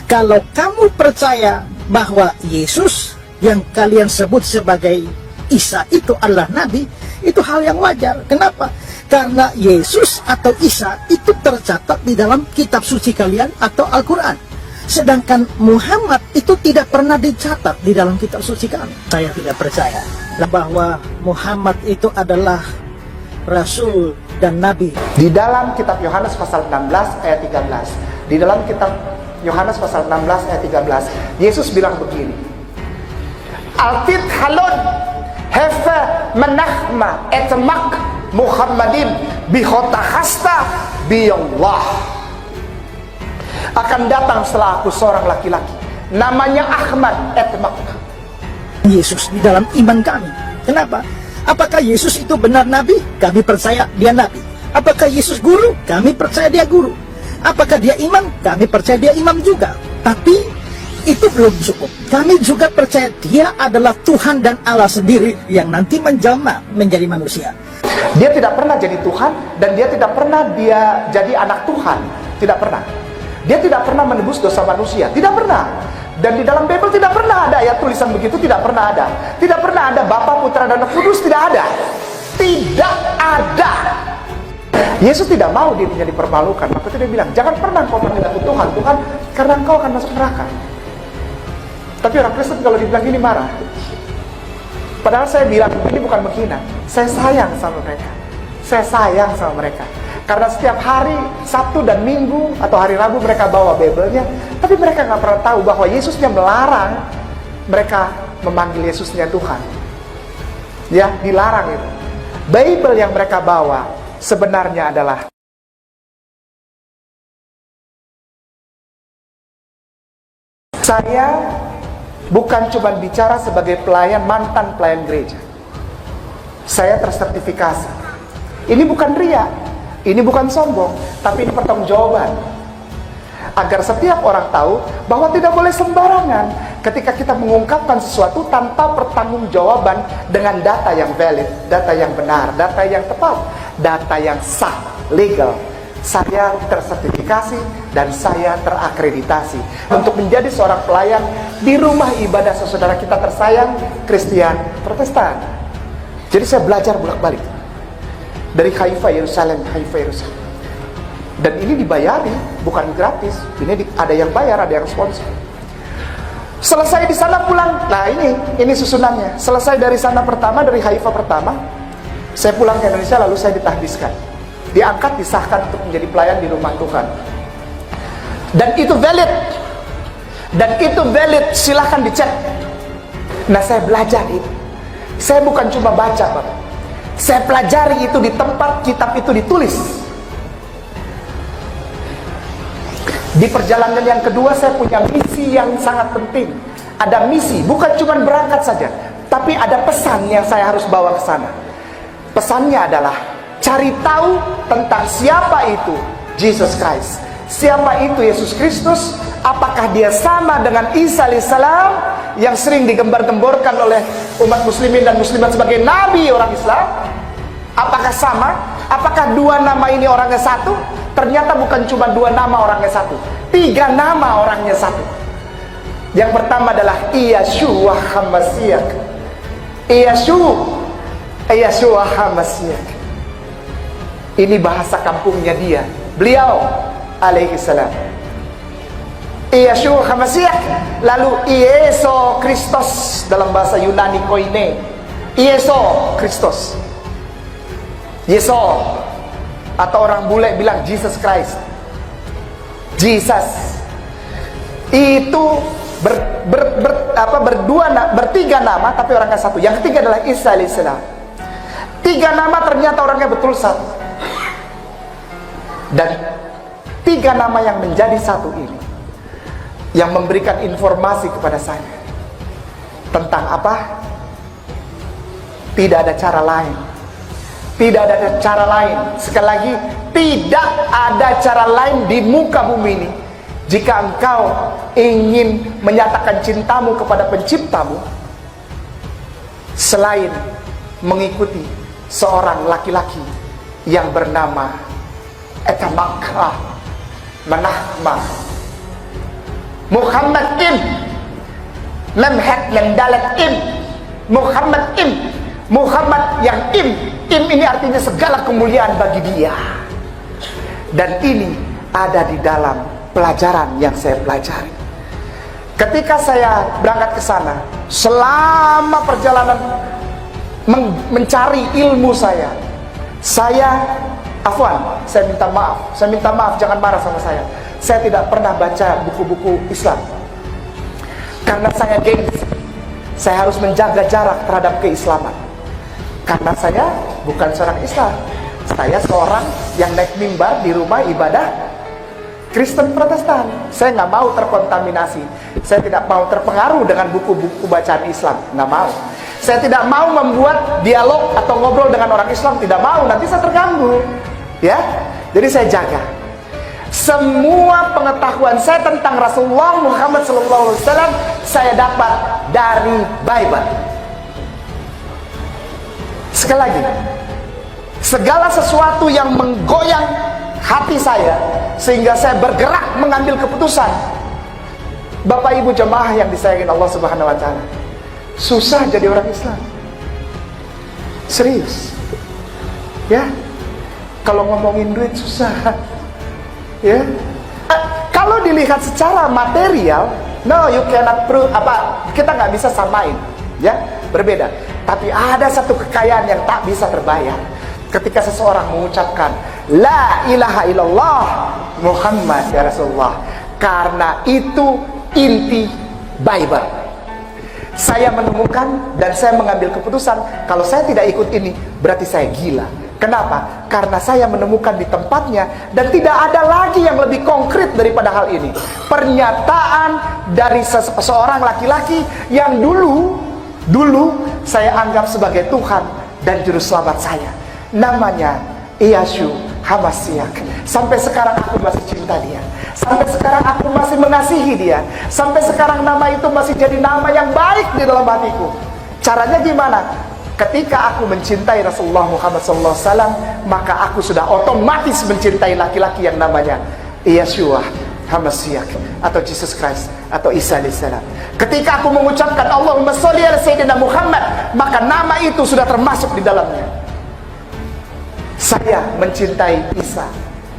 Kalau kamu percaya bahwa Yesus yang kalian sebut sebagai Isa itu adalah Nabi, itu hal yang wajar. Kenapa? Karena Yesus atau Isa itu tercatat di dalam kitab suci kalian atau Al-Quran. Sedangkan Muhammad itu tidak pernah dicatat di dalam kitab suci kami. Saya tidak percaya bahwa Muhammad itu adalah Rasul dan Nabi. Di dalam kitab Yohanes pasal 16 ayat 13, di dalam kitab Yohanes pasal 16 ayat 13, Yesus bilang begini, Altit halon hefe menahma etmak Muhammadin bihotahasta biyallah. Akan datang setelah aku seorang laki-laki, namanya Ahmad etmak. Yesus di dalam iman kami. Kenapa? Apakah Yesus itu benar Nabi? Kami percaya dia Nabi. Apakah Yesus guru? Kami percaya dia guru. Apakah dia imam? Kami percaya dia imam juga. Tapi itu belum cukup. Kami juga percaya dia adalah Tuhan dan Allah sendiri yang nanti menjelma menjadi manusia. Dia tidak pernah jadi Tuhan, dan dia tidak pernah dia jadi anak Tuhan. Tidak pernah. Dia tidak pernah menebus dosa manusia. Tidak pernah. Dan di dalam Bible tidak pernah ada ayat tulisan begitu. Tidak pernah ada. Tidak pernah ada Bapa, Putra, dan Roh Kudus. Tidak ada. Tidak ada. Yesus tidak mau dirinya dipermalukan. Maka dia bilang, jangan pernah kau panggil aku Tuhan, Tuhan, karena engkau akan masuk neraka. Tapi orang Kristen kalau dibilang gini marah. Padahal saya bilang, ini bukan menghina. Saya sayang sama mereka. Saya sayang sama mereka. Karena setiap hari Sabtu dan Minggu atau hari Rabu mereka bawa Bible-nya, tapi mereka nggak pernah tahu bahwa Yesusnya melarang mereka memanggil Yesusnya Tuhan. Ya, dilarang itu. Bible yang mereka bawa sebenarnya adalah saya bukan cuma bicara sebagai pelayan, mantan pelayan gereja. Saya tersertifikasi. Ini bukan ria, ini bukan sombong, tapi ini pertanggungjawaban. Agar setiap orang tahu bahwa tidak boleh sembarangan ketika kita mengungkapkan sesuatu tanpa pertanggungjawaban dengan data yang valid, data yang benar, data yang tepat, data yang sah, legal. Saya tersertifikasi dan saya terakreditasi untuk menjadi seorang pelayan di rumah ibadah saudara kita tersayang, Kristen Protestan. Jadi saya belajar bolak-balik dari Haifa Yerusalem, Haifa Yerusalem. Dan ini dibayari, bukan gratis. Ini ada yang bayar, ada yang sponsor. Selesai di sana pulang. Nah ini susunannya. Selesai dari sana pertama, dari Haifa pertama, saya pulang ke Indonesia, lalu saya ditahbiskan. Diangkat, disahkan untuk menjadi pelayan di rumah Tuhan. Dan itu valid. Dan itu valid, silahkan dicek. Nah saya belajar itu. Saya bukan cuma baca, Bapak. Saya pelajari itu di tempat kitab itu ditulis. Di perjalanan yang kedua saya punya misi yang sangat penting. Ada misi, bukan cuma berangkat saja, tapi ada pesan yang saya harus bawa ke sana. Pesannya adalah cari tahu tentang siapa itu Jesus Christ. Siapa itu Yesus Kristus? Apakah dia sama dengan Isa alaihissalam yang sering digembar-gemborkan oleh umat muslimin dan muslimat sebagai nabi orang Islam? Apakah sama? Apakah dua nama ini orangnya satu? Ternyata bukan cuma dua nama orangnya satu, 3 nama orangnya satu. Yang pertama adalah Yeshua HaMashiach. Yeshua HaMashiach. Ini bahasa kampungnya dia, beliau alaihissalam. Yeshua HaMashiach. Lalu Yesus Kristus dalam bahasa Yunani koine. Yesus Kristus. Yesus, atau orang bule bilang Jesus Christ. Jesus itu bertiga nama tapi orangnya satu. Yang ketiga adalah Isa alaihissalam. 3 nama ternyata orangnya betul satu. Dan 3 nama yang menjadi satu ini yang memberikan informasi kepada saya tentang apa? Tidak ada cara lain. Tidak ada cara lain. Sekali lagi, tidak ada cara lain di muka bumi ini. Jika engkau ingin menyatakan cintamu kepada penciptamu, selain mengikuti seorang laki-laki yang bernama Etamakah Menahma Muhammad im, mem het lem dalet im, Muhammad im, Muhammad yang im ini artinya segala kemuliaan bagi dia. Dan ini ada di dalam pelajaran yang saya pelajari. Ketika saya berangkat ke sana, selama perjalanan mencari ilmu saya minta maaf, jangan marah sama saya. Saya tidak pernah baca buku-buku Islam karena saya gengsi. Saya harus menjaga jarak terhadap keislaman karena saya bukan seorang Islam. Saya seorang yang naik mimbar di rumah ibadah Kristen Protestan. Saya nggak mau terkontaminasi. Saya tidak mau terpengaruh dengan buku-buku bacaan Islam. Nggak mau. Saya tidak mau membuat dialog atau ngobrol dengan orang Islam. Tidak mau. Nanti saya terganggu. Ya. Jadi saya jaga. Semua pengetahuan saya tentang Rasulullah Muhammad SAW saya dapat dari Bible. Sekali lagi, segala sesuatu yang menggoyang hati saya sehingga saya bergerak mengambil keputusan. Bapak Ibu jemaah yang disayangi Allah Subhanahu wa taala, susah jadi orang Islam. Serius. Ya. Kalau ngomongin duit susah. Ya. Kalau dilihat secara material, no, you cannot prove kita nggak bisa samain, ya, berbeda. Tapi ada satu kekayaan yang tak bisa terbayar ketika seseorang mengucapkan La ilaha illallah Muhammad ya Rasulullah. Karena itu inti Bible. Saya menemukan dan saya mengambil keputusan, kalau saya tidak ikut ini berarti saya gila. Kenapa? Karena saya menemukan di tempatnya dan tidak ada lagi yang lebih konkret daripada hal ini. Pernyataan dari seseorang laki-laki yang dulu saya anggap sebagai Tuhan dan juru selamat saya. Namanya Yeshua Hamasiak. Sampai sekarang aku masih cinta dia. Sampai sekarang aku masih mengasihi dia. Sampai sekarang nama itu masih jadi nama yang baik di dalam hatiku. Caranya gimana? Ketika aku mencintai Rasulullah Muhammad SAW, maka aku sudah otomatis mencintai laki-laki yang namanya Yeshua Hamasiak atau Jesus Christ atau Isa alaihissalam. Ketika aku mengucapkan Allahumma sholli ala Sayyidina Muhammad, maka nama itu sudah termasuk di dalamnya. Saya mencintai Isa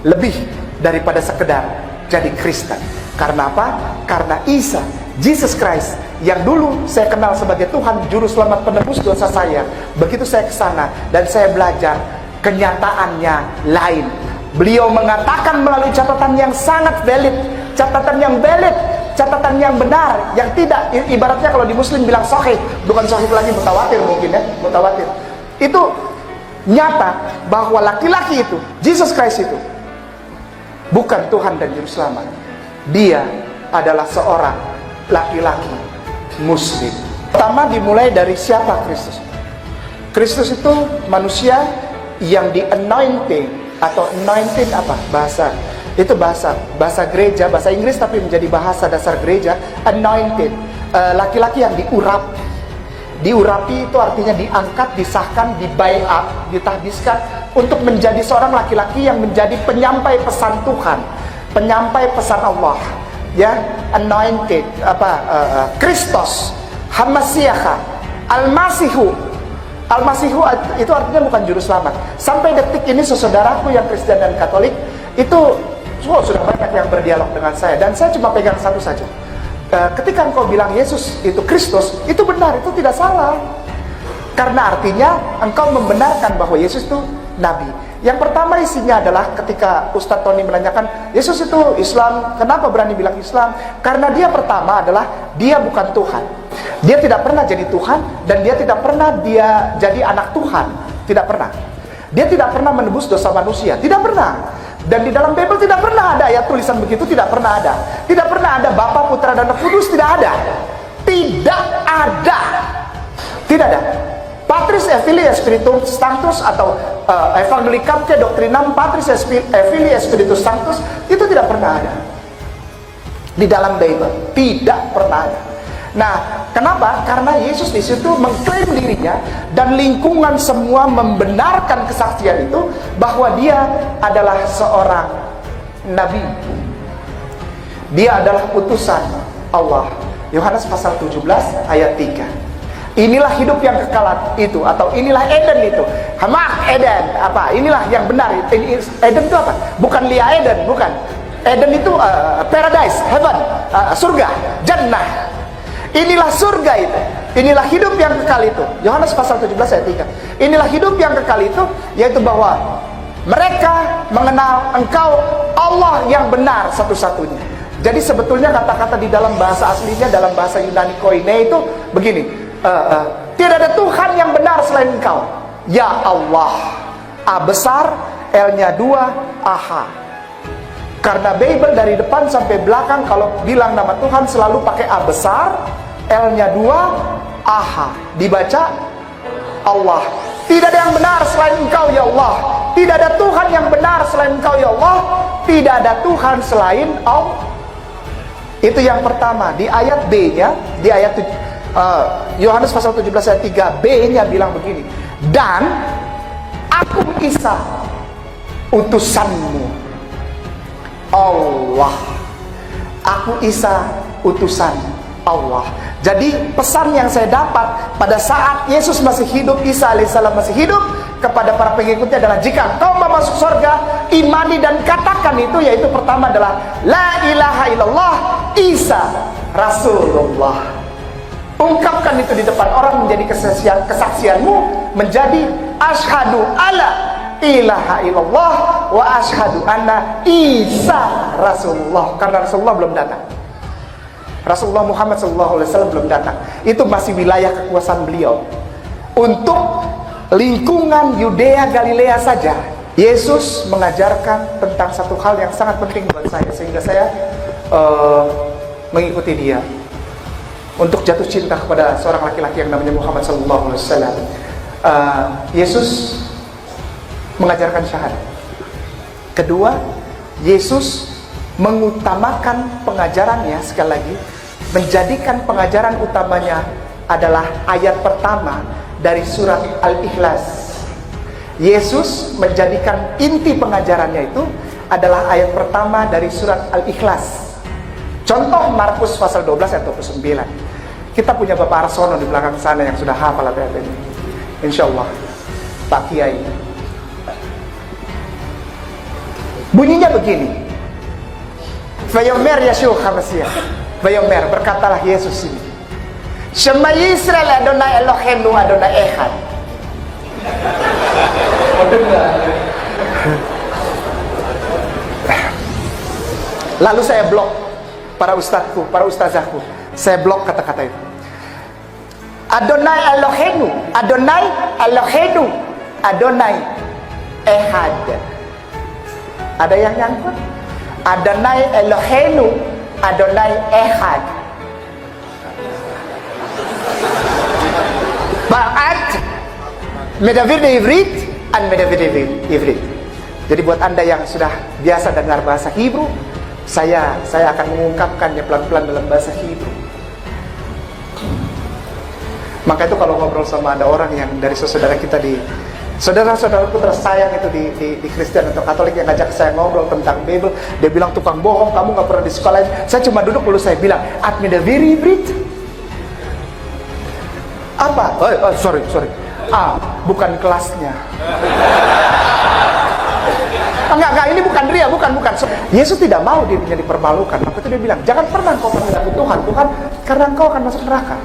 lebih daripada sekedar jadi Kristen. Karena apa? Karena Isa, Jesus Christ, yang dulu saya kenal sebagai Tuhan Juru Selamat penebus dosa saya. Begitu saya ke sana dan saya belajar, kenyataannya lain. Beliau mengatakan melalui catatan yang sangat valid, catatan yang benar, yang tidak, ibaratnya kalau di Muslim bilang sahih, bukan sahih lagi, mutawatir mungkin ya, mutawatir. Itu nyata bahwa laki-laki itu, Jesus Christ itu bukan Tuhan dan Juru Selamat. Dia adalah seorang laki-laki Muslim. Pertama dimulai dari siapa Kristus? Kristus itu manusia yang di anointing atau anointed apa bahasa itu bahasa gereja, bahasa Inggris tapi menjadi bahasa dasar gereja. Anointed, laki-laki yang diurapi itu artinya diangkat, disahkan, dibayat, ditahdiskan untuk menjadi seorang laki-laki yang menjadi penyampai pesan Tuhan, penyampai pesan Allah, ya. Anointed, Kristus, Hamasiah, Al-Masihu itu artinya bukan juru selamat. Sampai detik ini saudaraku yang Kristen dan Katolik itu sudah banyak yang berdialog dengan saya, dan saya cuma pegang satu saja. Ketika engkau bilang Yesus itu Kristus, itu benar, itu tidak salah. Karena artinya engkau membenarkan bahwa Yesus itu Nabi. Yang pertama isinya adalah ketika Ustadz Tony menanyakan Yesus itu Islam, kenapa berani bilang Islam? Karena dia pertama adalah dia bukan Tuhan. Dia tidak pernah jadi Tuhan, dan dia tidak pernah dia jadi anak Tuhan. Tidak pernah. Dia tidak pernah menebus dosa manusia. Tidak pernah. Dan di dalam Bible tidak pernah ada ayat tulisan begitu, tidak pernah ada. Tidak pernah ada Bapa, Putra, dan Roh Kudus, tidak ada. Tidak ada. Tidak ada. Patris et Filii et Spiritus Sanctus atau Evangelicam Doctrinam Patris et Filii et Spiritus Sanctus itu tidak pernah ada. Di dalam Bible tidak pernah ada. Nah, kenapa? Karena Yesus di situ mengklaim dirinya dan lingkungan semua membenarkan kesaksian itu bahwa dia adalah seorang nabi. Dia adalah utusan Allah. Yohanes pasal 17 ayat 3. Inilah hidup yang kekal itu, atau inilah Eden itu. Hamak Eden, apa? Inilah yang benar. Eden itu apa? Bukan Lia Eden, bukan. Eden itu paradise, heaven, surga, jannah. Inilah surga itu. Inilah hidup yang kekal itu. Yohanes pasal 17 ayat 3. Inilah hidup yang kekal itu, yaitu bahwa mereka mengenal Engkau Allah yang benar satu-satunya. Jadi sebetulnya kata-kata di dalam bahasa aslinya, dalam bahasa Yunani koine itu begini. Tidak ada Tuhan yang benar selain Engkau, ya Allah. A besar, L-nya 2, AH. Karena Bible dari depan sampai belakang kalau bilang nama Tuhan selalu pakai A besar, L-nya 2, AH. Dibaca Allah. Tidak ada yang benar selain Engkau ya Allah. Tidak ada Tuhan yang benar selain Engkau ya Allah. Tidak ada Tuhan selain Allah. Itu yang pertama. Di ayat B-nya, di ayat Yohanes pasal 17 ayat 3b-nya bilang begini. Dan aku Isa, utusanmu. Allah. Aku Isa, utusan Allah. Jadi pesan yang saya dapat pada saat Yesus masih hidup, Isa alaihissalam masih hidup, kepada para pengikutnya adalah, jika kau mau masuk surga, imani dan katakan itu, yaitu pertama adalah la ilaha illallah Isa Rasulullah. Ungkapkan itu di depan orang, menjadi kesaksianmu, menjadi asyhadu alla ilaha illallah wa asyhadu anna Isa Rasulullah. Karena Rasulullah belum datang. Rasulullah Muhammad SAW belum datang. Itu masih wilayah kekuasaan beliau. Untuk lingkungan Yudea Galilea saja, Yesus mengajarkan tentang satu hal yang sangat penting buat saya, sehingga saya mengikuti dia untuk jatuh cinta kepada seorang laki-laki yang namanya Muhammad SAW. Yesus mengajarkan syahadat. Kedua, Yesus mengutamakan pengajarannya, sekali lagi, menjadikan pengajaran utamanya adalah ayat pertama dari surat Al-Ikhlas. Yesus menjadikan inti pengajarannya itu adalah ayat pertama dari surat Al-Ikhlas. Contoh Markus pasal 12 ayat 29. Kita punya Bapak Arsono di belakang sana yang sudah hafal ayat ini. Insya Allah, Pak Kiai. Bunyinya begini. Vayomer Yeshua HaMashiach. Vayomer, berkatalah Yesus ini. Shema Yisrael Adonai Eloheinu Adonai Echad. Lalu saya blok para ustadzku, para ustazahku. Saya blok kata-kata itu. Adonai Eloheinu, Adonai Eloheinu, Adonai Echad. Ada yang nyangkut? Adonai Eloheinu, Adonai Echad. Ba'at Medavir de Ivrit and Medavir de Ivrit. Jadi buat Anda yang sudah biasa dengar bahasa Hebrew, saya akan mengungkapkannya pelan-pelan dalam bahasa Hebrew. Maka itu kalau ngobrol sama ada orang yang dari saudara kita di saudara-saudaraku tersayang itu di Kristen atau Katolik yang ngajak saya ngobrol tentang Bible, dia bilang tukang bohong, kamu gak pernah di sekolah. Saya cuma duduk lalu saya bilang, Admida very Brit. Apa? Sorry. Bukan kelasnya. Enggak, ini bukan ria, bukan. Yesus tidak mau dirinya dipermalukan. Maka itu dia bilang, jangan pernah kau panggil aku Tuhan, karena engkau akan masuk neraka.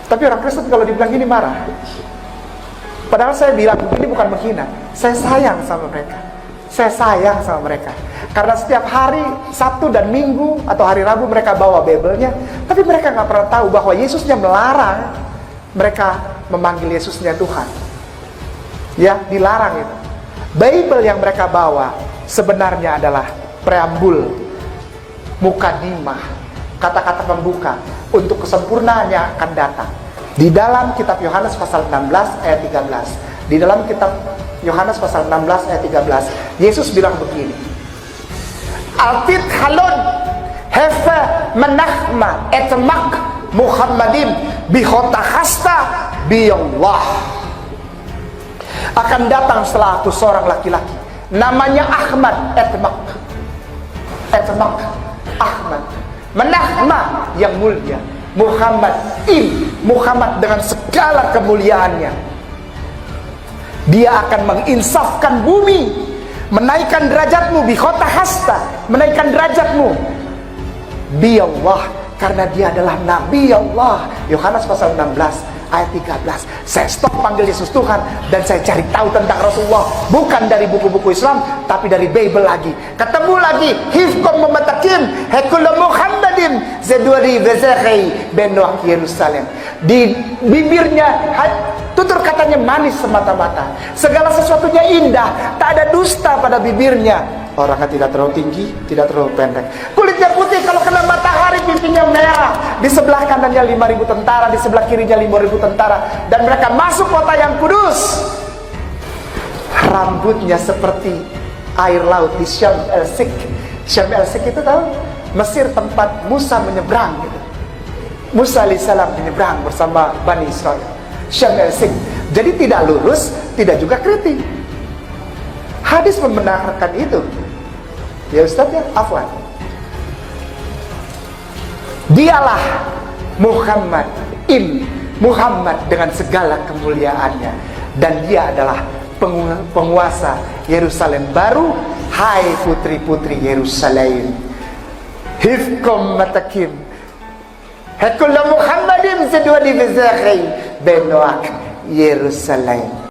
Tapi orang Kristen kalau dibilang gini marah. Padahal saya bilang, ini bukan menghina. Saya sayang sama mereka. Karena setiap hari Sabtu dan Minggu atau hari Rabu mereka bawa Bible-nya, tapi mereka nggak pernah tahu bahwa Yesusnya melarang mereka memanggil Yesusnya Tuhan. Ya, dilarang itu. Bible yang mereka bawa sebenarnya adalah preambul, mukadimah, kata-kata pembuka untuk kesempurnaannya akan datang. Di dalam kitab Yohanes pasal 16 ayat 13. Di dalam kitab Yohanes pasal 16 ayat 13, Yesus bilang begini. Altit halon hefe menahma etmak Muhammadim bihotahasta biyallah. Akan datang setelah aku seorang laki-laki, namanya Ahmad, Ahmad. Menahma yang mulia, Muhammad Muhammad dengan segala kemuliaannya. Dia akan menginsafkan bumi, menaikkan derajatmu bi khota hasta, menaikkan derajatmu bi Allah, karena dia adalah Nabi Allah. Yohanes pasal 16 ayat 13. Saya stop panggil Yesus Tuhan dan saya cari tahu tentang Rasulullah, bukan dari buku-buku Islam tapi dari Bible lagi. Ketemu lagi hifkom mematakim hekul Muhammadin zeduri vezekhi benwak Yerusalem. Di bibirnya tutur katanya manis semata-mata, segala sesuatunya indah, tak ada dusta pada bibirnya. Orangnya tidak terlalu tinggi, tidak terlalu pendek, kulitnya putih, kalau kena matahari pipinya merah. Di sebelah kanannya 5.000 tentara, di sebelah kirinya 5.000 tentara, dan mereka masuk kota yang kudus. Rambutnya seperti air laut di Syam el-Sik. Syam el-Sik itu tahu? Mesir, tempat Musa menyeberang gitu. Musa alaihissalam menyeberang bersama Bani Israel. Syam el-Sik. Jadi tidak lurus, tidak juga keriting. Hadis membenarkan itu. Ya Ustaz ya, afwan. Dialah Muhammad Muhammad dengan segala kemuliaannya, dan dia adalah penguasa Yerusalem baru. Hai putri-putri Yerusalem, hifkom matakim hekul Muhammadin sedua di bezakhi benoak Yerusalem.